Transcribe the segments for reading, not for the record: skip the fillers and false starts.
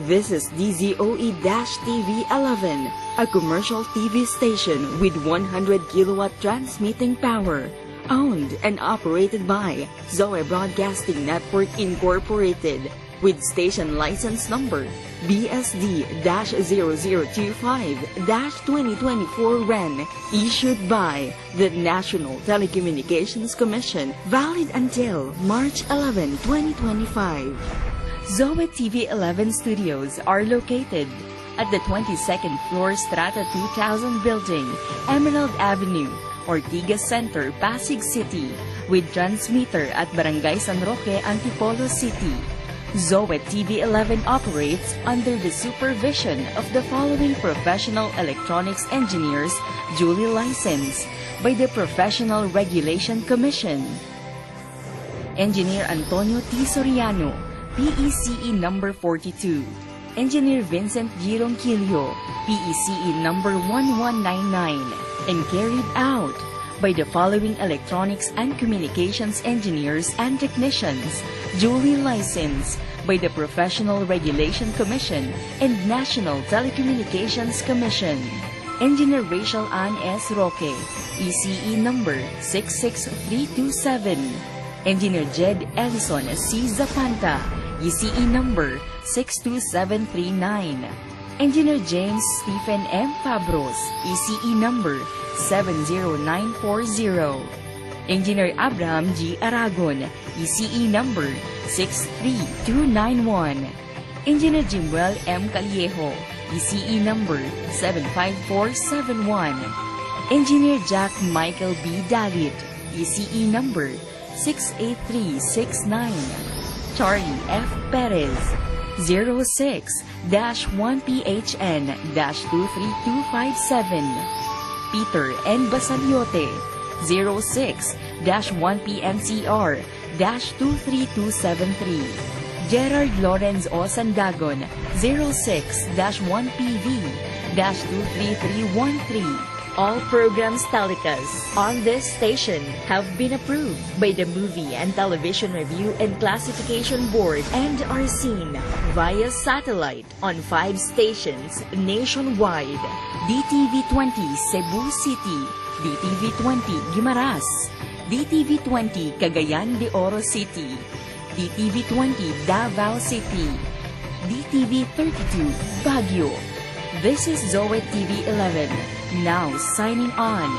This is DZOE-TV11, a commercial TV station with 100 kilowatt transmitting power, owned and operated by Zoe Broadcasting Network Incorporated, with station license number BSD-0025-2024 REN, issued by the National Telecommunications Commission, valid until March 11, 2025. Zoe TV11 studios are located at the 22nd floor Strata 2000 building, Emerald Avenue, Ortigas Center, Pasig City, with transmitter at Barangay San Roque, Antipolo City. Zoe TV11 operates under the supervision of the following professional electronics engineers duly licensed by the Professional Regulation Commission. Engineer Antonio T. Soriano, PECE number 42. Engineer Vincent G. Ronquillo, PECE number 1199, and carried out by the following electronics and communications engineers and technicians duly licensed by the Professional Regulation Commission and National Telecommunications Commission. Engineer Rachel Ann S. Roque, ECE number 66327. Engineer Jed Ellison C. Zapanta, ECE number 62739. Engineer James Stephen M. Fabros, ECE number 70940. Engineer Abraham G. Aragon, ECE number 63291. Engineer Jimuel M. Caliejo, ECE number 75471. Engineer Jack Michael B. Dalit, ECE number 68369. Charlie F. Perez, 06-1PHN-23257. Peter N. Basaliote, 06-1PNCR-23273. Gerard Lawrence O. Sandagon, 06-1PV-23313. All programs telecast on this station have been approved by the Movie and Television Review and Classification Board and are seen via satellite on 5 stations nationwide: DTV20 Cebu City, DTV20 Guimaras, DTV20 Cagayan de Oro City, DTV20 Davao City, DTV32 Baguio. This is Zoe TV11, now signing on.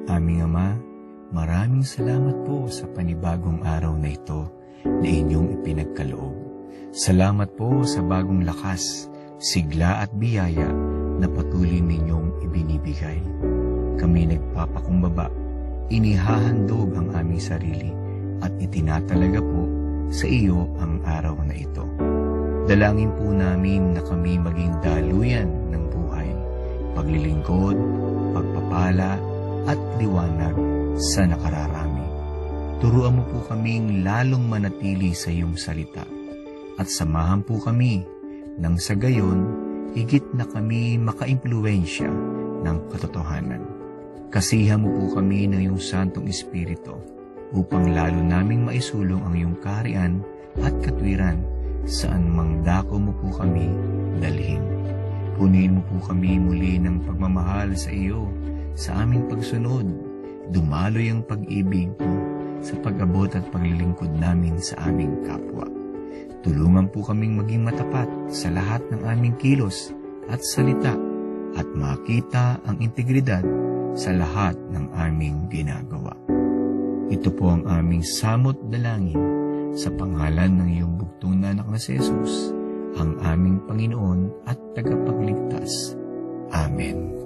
Aming Ama, maraming salamat po sa panibagong araw na ito na inyong ipinagkaloob. Salamat po sa bagong lakas, sigla at biyaya na patuloy ninyong ibinibigay. Kami nagpapakumbaba, inihahandog ang aming sarili at itinatalaga po sa iyo ang araw na ito. Dalangin po namin na kami maging daluyan ng buhay, paglilingkod, pagpapala, at liwanag sa nakararami. Turuan mo po kaming lalong manatili sa iyong salita at samahan po kami nang sa gayon, higit na kami makaimpluwensya ng katotohanan. Kasihan mo po kami ng iyong Santong Espiritu upang lalo naming maisulong ang iyong kaharian at katwiran saan mang dako mo po kami dalhin. Punuin mo po kami muli ng pagmamahal sa iyo sa aming pagsunod. Dumaloy ang pag-ibig mo sa pag-abot at paglilingkod namin sa aming kapwa. Tulungan po kaming maging matapat sa lahat ng aming kilos at salita at makita ang integridad sa lahat ng aming ginagawa. Ito po ang aming samot dalangin sa pangalan ng iyong bugtong na anak na si Jesus, ang aming Panginoon at tagapagligtas. Amen.